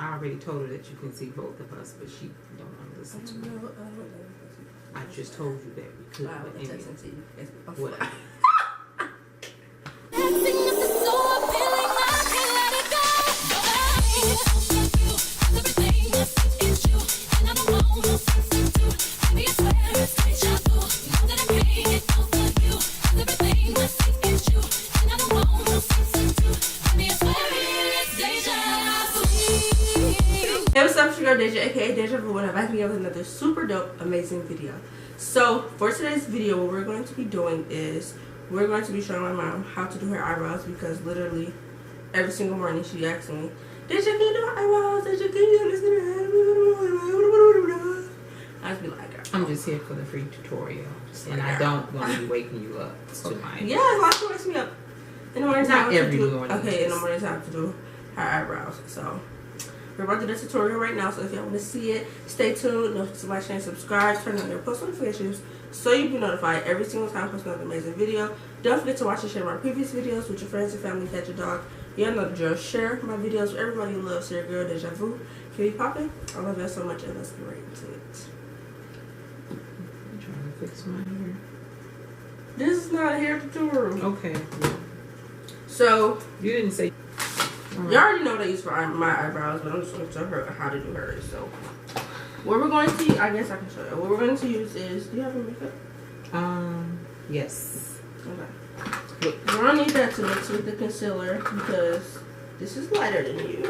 I already told her that you can see both of us, but she don't want to listen to me. I just told you that we could. But anyway. What? Hey, what's up, it's your girl Deja, aka Deja Vu, and I'm back again with another super dope, amazing video. So, for today's video, what we're going to be doing is we're going to be showing my mom how to do her eyebrows, because literally every single morning she asks me, Deja, can you do my eyebrows? Deja, can you do this? I just be like, I'm just here for the free tutorial, and I don't want to be waking you up to my. Yeah, like she wakes me up in the morning time. Not every morning. Okay, in the morning time to do her eyebrows. So we're about to do the tutorial right now, so if y'all want to see it, stay tuned. Don't forget to like, share, and subscribe. Turn on your post notifications so you be notified every single time I post another amazing video. Don't forget to watch and share my previous videos with your friends and family, pet your dog. Y'all know the drill. Share my videos with everybody who loves your girl Deja Vu. Can we pop in? I love y'all so much, and let's get right into it. I'm trying to fix my hair. This is not a hair tutorial. Okay. So You didn't say. you already know what I use for my eyebrows, but I'm just going to show her how to do hers. So, what we're going to, I guess I can show you. What we're going to use is, do you have a makeup? Yes. Okay. We're going to need that to mix with the concealer because this is lighter than you.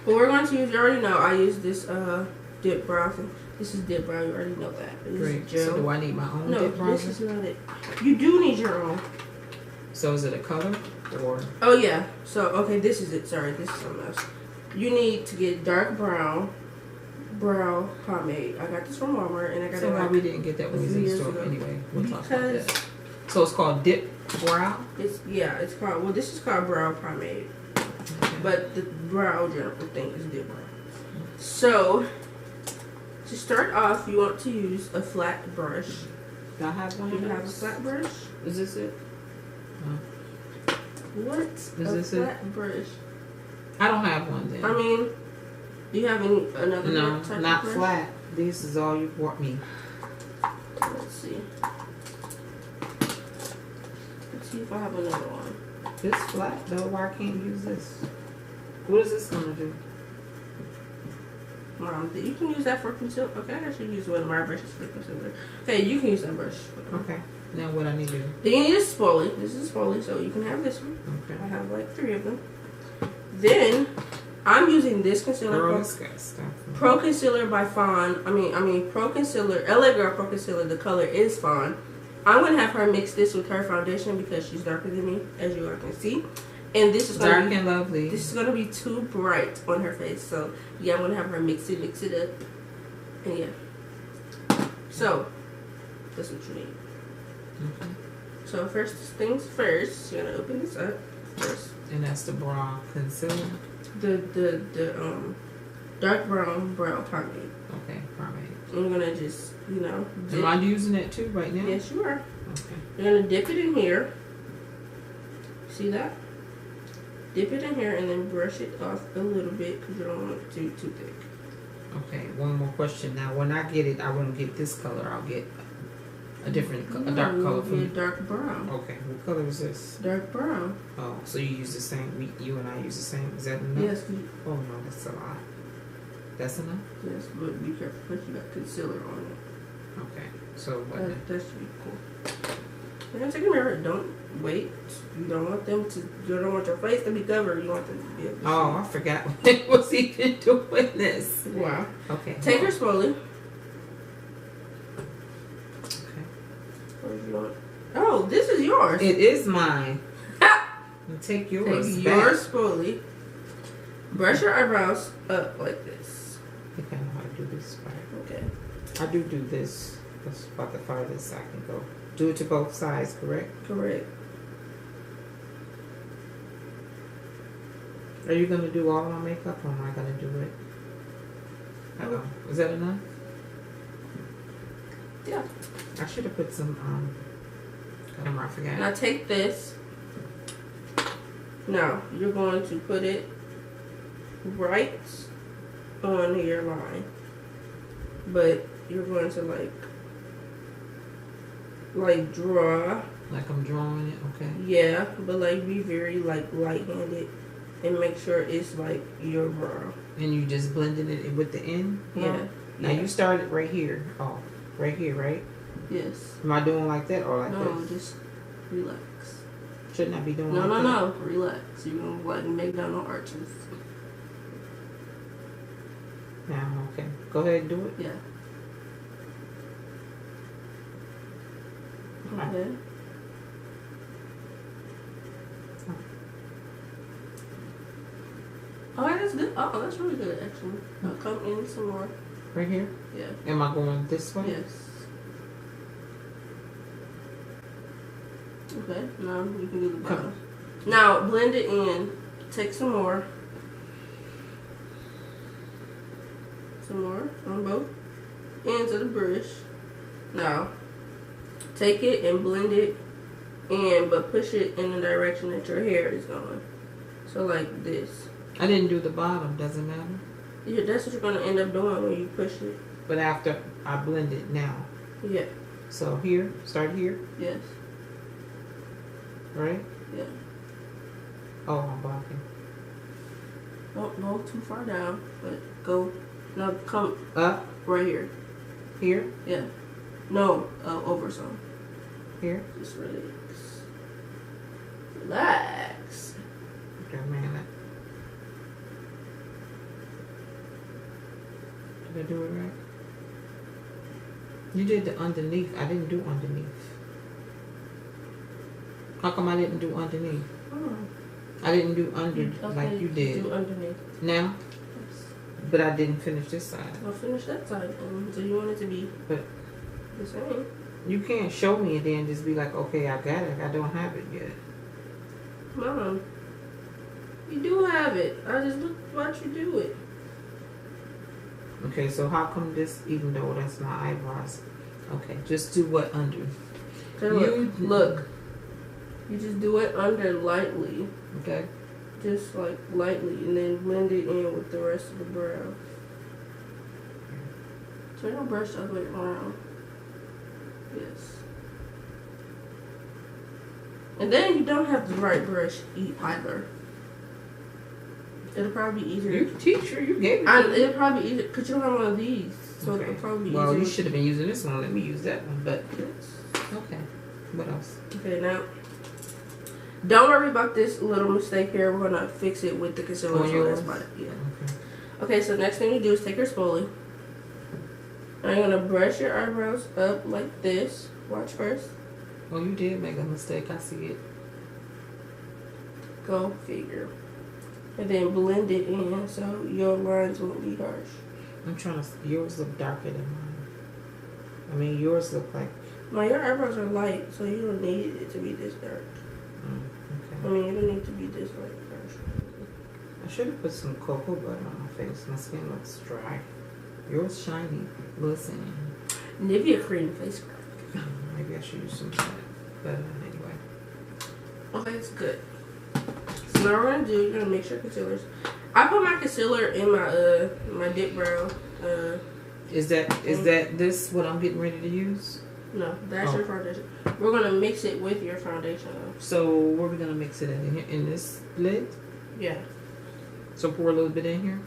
What we're going to use, you already know, I use this dip brow. This is dip brow, you already know that. This Great. is gel. So do I need my own No, dip brow? this is not it. You do need your own. So is it a color or? Oh yeah. So okay, this is it. Sorry, this is something else. You need to get dark brown brow pomade. I got this from Walmart, and I got So it. why like we didn't get that when we was in the store? ago. Anyway, we'll talk about Because that. So it's called dip brow. it's called. Well, this is called brow pomade, Okay. but the brow general thing is dip brow. So to start off, you want to use a flat brush. Do I have one Do of you those? have a flat brush? Is this it? What? Is a this flat brush? I don't have one then. I mean, do you have another No, type not of brush? flat. This is all you brought me. Let's see. Let's see if I have another one. This flat though, why can't you use this? What is this gonna do? Mom, you can use that for concealer. Okay, I should use one of my brushes for concealer. Okay, you can use that brush. Okay. Now what I need to do? Then you need a spoolie. This is a spoolie, so you can have this one. Okay. I have like 3 of them. Then I'm using this concealer. Girl, this got stuff. Pro Concealer by Fawn. I mean Pro Concealer, LA Girl Pro Concealer. The color is Fawn. I'm gonna have her mix this with her foundation because she's darker than me, as you all can see. And this is gonna Dark and lovely. This is gonna be too bright on her face, so yeah, I'm gonna have her mix it up, and yeah. So that's what you need. Okay. So first things first, you're gonna open this up first. And that's the brow concealer. The dark brown brow pomade. Okay, pomade. And you're gonna just Am I using it too right now? Yes, you are. Okay. You're gonna dip it in here. See that? Dip it in here and then brush it off a little bit because you don't want it too thick. Okay, one more question. Now, when I get it, I won't get this color. I'll get a different, a dark color for me. Dark brown. Okay, what color is this? Dark brown. Oh, so you use the same? You and I use the same? Is that enough? Yes. Oh no, that's a lot. That's enough. Yes, but be careful because you got concealer on it. Okay, so what? That should be cool. You're gonna take a mirror. Don't wait. You don't want them to. You don't want your face to be covered. You want them to be able to Oh, I forgot when was even doing this. Wow. Okay. Take your spoolie. Okay. Where's yours? Oh, this is yours. It is mine. Take yours. Take back. your spoolie. Brush your eyebrows up like this. I think I know how to do this part. Okay. I do this. That's about the farthest I can go. Do it to both sides, correct? Correct. Are you going to do all my makeup or am I going to do it? Is that enough? Yeah. I should have put some, I forgot. Now take this. Now you're going to put it right on your line, but you're going to like draw. Like I'm drawing it, okay. Yeah, but like be very like light-handed and make sure it's like your brow. And you just blended it with the end? Yeah. Now you started right here. Oh, right here, right? Yes. Am I doing like that or like no, this? just relax. Shouldn't I be doing no, like that? No, relax. You're gonna like make down no arches. Now, okay. Go ahead and do it. Yeah. Right. Okay. Oh, that's good. Oh, that's really good, actually. Now come in some more. Right here? Yeah. Am I going this way? Yes. Okay, now you can do the bottom. Now blend it in. Take some more. Some more on both ends of the brush. Now take it and blend it in, but push it in the direction that your hair is going. So like this. I didn't do the bottom. Doesn't matter. Yeah, that's what you're gonna end up doing when you push it. But after I blend it now. Yeah. So here, start here. Yes. Right? Yeah. Oh, I'm blocking. Don't go too far down, but go. Now come Up. right here. Here. Yeah. No, over some. Here. Just relax. Relax. Okay, man. Did I do it right? You did the underneath. I didn't do underneath. How come I didn't do underneath? Oh. I didn't do under Okay, like you did. do underneath. Now? Yes. But I didn't finish this side. I'll finish that side. So you want it to be But the same. you can't show me and then just be like, okay, I got it. I don't have it yet. Mom, you do have it. I just watch you do it. Okay, so how come this, even though that's my eyebrows? Okay, just do what under? So look. You just do it under lightly. Okay. Just like lightly, and then blend it in with the rest of the brow. Turn your brush all the way around. Yes. And then you don't have the right brush either. It'll probably be easier. You teacher, you gave it to me. It'll probably be easier because you don't have one of these, so Okay. it'll probably be Well, easier. you should have been using this one. Let me use that one. But Yes. okay. What else? Okay, now don't worry about this little mistake here. We're gonna fix it with the concealer. On So yours? that's fine. Yeah. Okay. Okay, so next thing you do is take your spoolie. And you're gonna brush your eyebrows up like this. Watch first. Well, you did make a mistake. I see it. Go figure. And then blend it in so your lines won't be harsh. I'm trying to. Yours look darker than mine. I mean, yours look like. Now your eyebrows are light, so you don't need it to be this dark. I Okay. mean, you don't need to be this light first. I should have put some cocoa butter on my face. My skin looks dry. Yours shiny. Listen. Nivea cream face scrub. Maybe I should use some of that. But anyway. Okay, it's good. So now what we're gonna do, you're gonna mix your concealers. I put my concealer in my dip brow. Is that this what I'm getting ready to use? No, that's your foundation. We're gonna mix it with your foundation though. So where are we gonna mix it in here? In this lid? Yeah. So pour a little bit in here.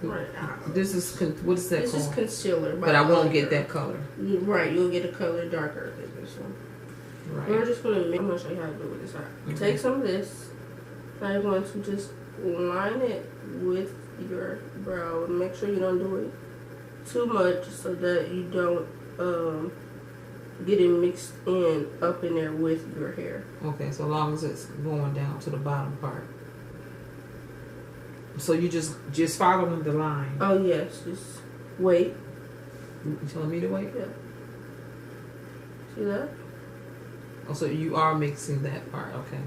Right. This is what is that This called? is concealer. But I won't get that color. Right, you'll get a color darker than this one. Right. We're just gonna. I'm gonna show you how to do it with this side. Okay. Take some of this. Now you're going to just line it with your brow and make sure you don't do it too much so that you don't get it mixed in up in there with your hair. Okay, so long as it's going down to the bottom part. So you just following the line. Oh yes, just wait. You telling me to wait? Yeah. See that? Oh, so you are mixing that part, okay.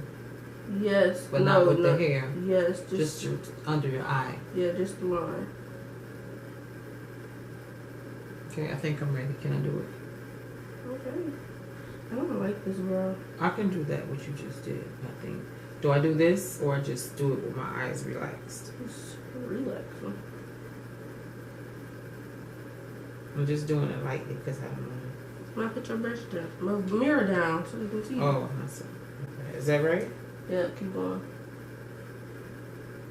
Yes. But not with the hair. Yes, Just under your eye. yeah, just the line. Okay, I think I'm ready. Can I do it? Okay. I don't like this brow. I can do that, what you just did, I think. Do I do this or just do it with my eyes relaxed? Just relax. I'm just doing it lightly because I don't know. Now put your brush down. Move the mirror down so you can see. Oh, I see. Okay. Is that right? Yeah, keep going.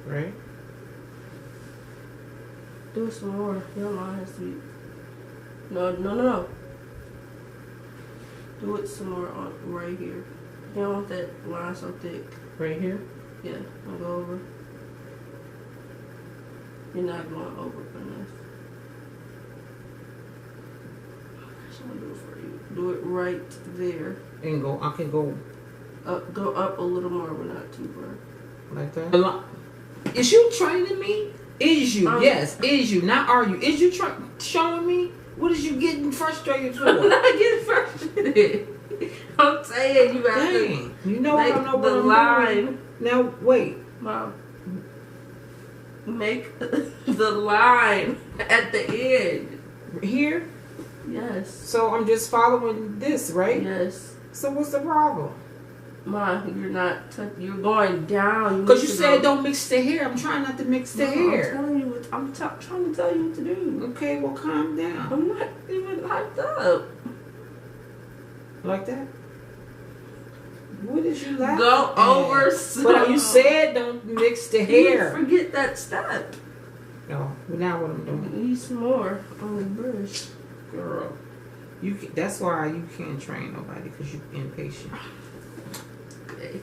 Right? Do it some more. Your line has to be. No. Do it some more on right here. You don't want that line so thick. Right here? Yeah, I'll go over. You're not going over enough. I'm gonna do it for you. Do it right there. And go, I can go up. Go up a little more, but not too far. like that. Is you training me? Is you? Yes. Is you? Not are you? Is you showing me? What is you getting frustrated for? I'm not getting frustrated. I'm saying you have to. You know make I don't know the what line. I'm doing. Now wait. Mom, make the line at the end. Here? Yes. So I'm just following this, right? Yes. So what's the problem? Mom, you're not. You're going down. Because you said don't mix the hair. I'm trying not to mix the hair. I'm telling you. I'm trying to tell you what to do. Okay, well calm down. I'm not even hyped up. Like that? What did you like? Go over. But you said don't mix the hair. You forget that step. No, now what I'm doing? You need some more on the brush. Girl, that's why you can't train nobody, because you're impatient. Okay.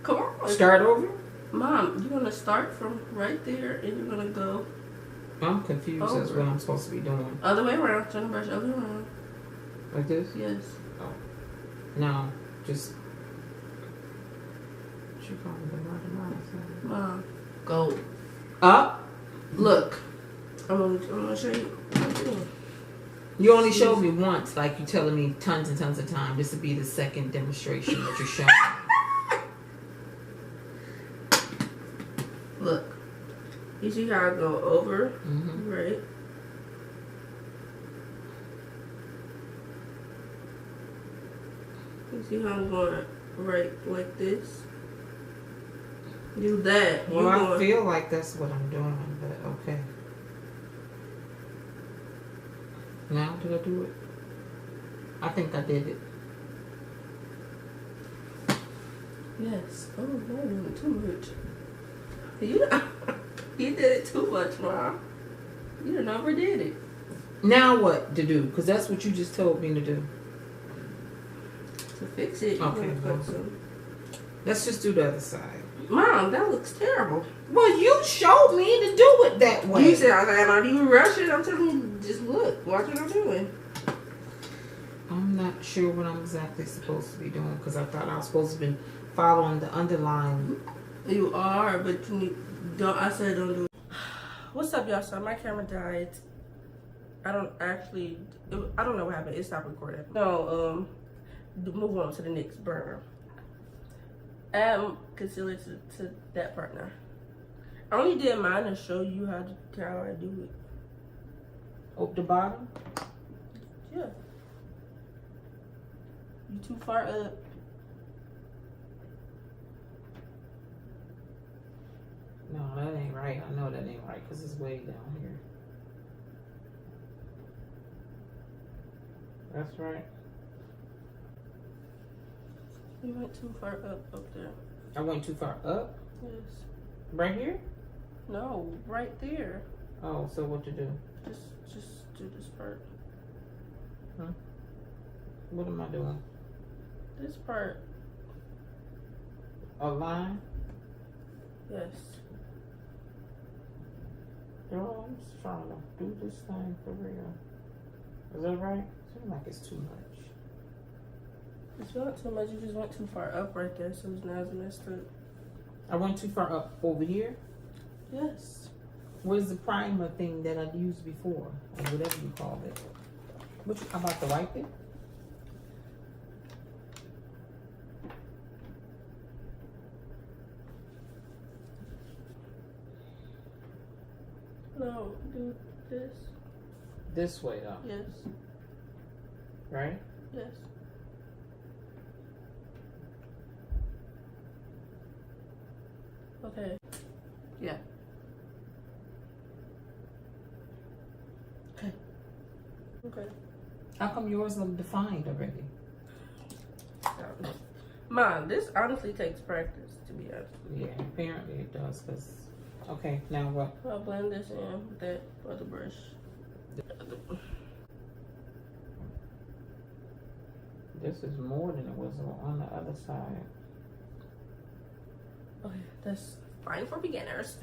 Come on. Start over? Mom, you're going to start from right there and you're going to go. I'm confused as what I'm supposed to be doing. Other way around. Turn the brush other way around. Like this? Yes. Oh. No, just. What you calling the Mom, go up. Look. I'm gonna show you what I'm doing. You only showed me once, like you telling me tons and tons of time. This would be the second demonstration that you're showing. Look. You see how I go over? Mm-hmm. Right? You see how I'm going right like this? Do that. Well, I feel like that's what I'm doing, but okay. Now, did I do it? I think I did it. Yes. Oh, no, you're doing too much. You did it too much, Mom. You done overdid it. Now what to do? Because that's what you just told me to do. To fix it, okay, well, let's just do the other side. Mom, that looks terrible. Well, you showed me to do it that way. You said I'm not even rushing. I'm telling you, just look. Watch what I'm doing. I'm not sure what I'm exactly supposed to be doing, because I thought I was supposed to be following the underline. You are, but you don't. I said don't do it. What's up, y'all? So my camera died. I don't know what happened. It stopped recording. No, move on to the next burner. Add concealer to that part now. I only did mine to show you how I do it. Up the bottom? Yeah. You too far up. No, that ain't right. I know that ain't right, because it's way down here. That's right. You went too far up there. I went too far up? Yes. Right here? No, right there. Oh, so what to do? Just do this part. Huh? What am I doing? This part. A line? Yes. Girl, I'm just trying to do this thing for real. Is that right? Seems like it's too much. It's not too much. You just went too far up right there, so now it's messed up. I went too far up over here? Yes. Where's the primer thing that I used before? Or whatever you call it. Which, I'm about to wipe it? No, do this. This way though? Yes. Right? Yes. Okay. Yeah. Okay. Okay. How come yours look defined already? Mom, this honestly takes practice, to be honest. Yeah, apparently it does. Cause okay, now what? I'll blend this in with that other brush. This is more than it was on the other side. Okay, that's fine for beginners.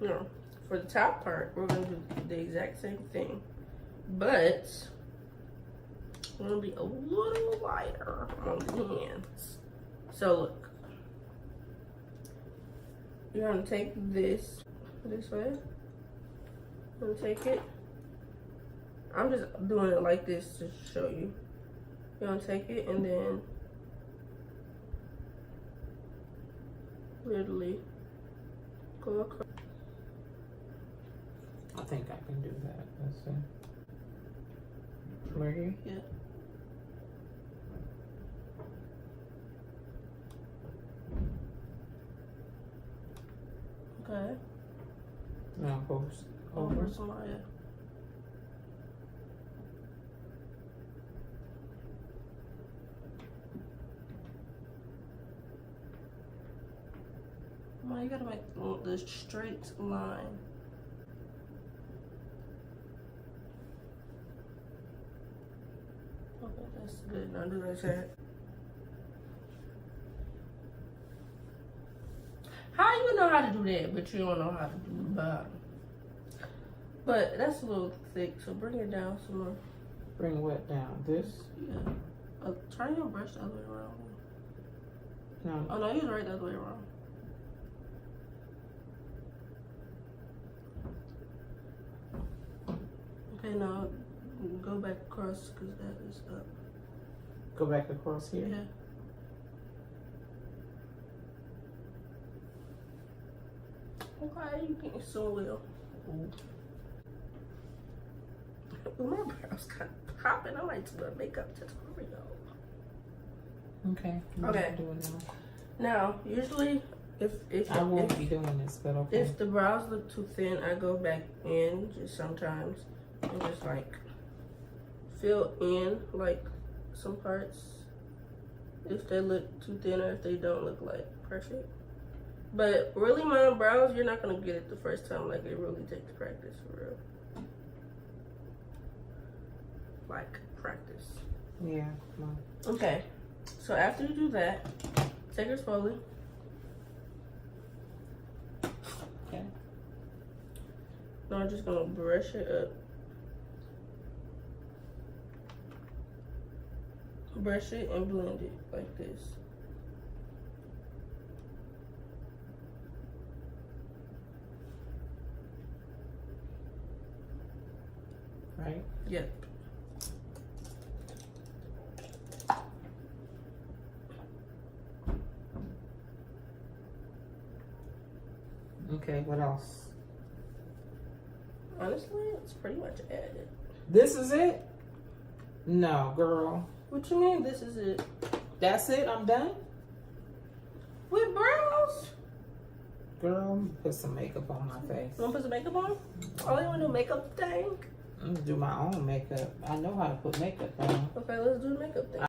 You know, for the top part, we're gonna do the exact same thing, but we're gonna be a little lighter on the hands. So look, you're gonna take this way. You're gonna take it. I'm just doing it like this to show you. You're gonna take it and then literally go across. I think I can do that. Let's see. Right here? Yeah. Okay. Now post Over Somalia. Well, you gotta make the straight line. Okay, that's good. Now do that side. How you know how to do that, but you don't know how to do the bottom? But that's a little thick, so bring it down some more. Bring what down? This? Yeah. Turn your brush the other way around. No. Oh no, you're right the other way around. Okay, now go back across because that is up. Go back across here? Yeah. Okay, you getting so well. My brows kind of popping. I like to do a makeup tutorial. Okay. Okay. Do it now. Now, usually, if I won't be doing this, but okay. If the brows look too thin, I go back in just sometimes and just like fill in like some parts if they look too thin or if they don't look like perfect. But really, my brows, you're not gonna get it the first time. Like, it really takes practice for real. Like, practice. Yeah. No. Okay, so after you do that, take your spoolie. Okay. Now I'm just gonna brush it up. Brush it and blend it like this. Right? Yep. Okay, what else? Honestly, it's pretty much added. This is it? No, girl. What you mean this is it? That's it? I'm done? With brows? Girl, put some makeup on my face. You wanna put some makeup on? Oh, you wanna do makeup thing? I'm gonna do my own makeup. I know how to put makeup on. Okay, let's do the makeup thing.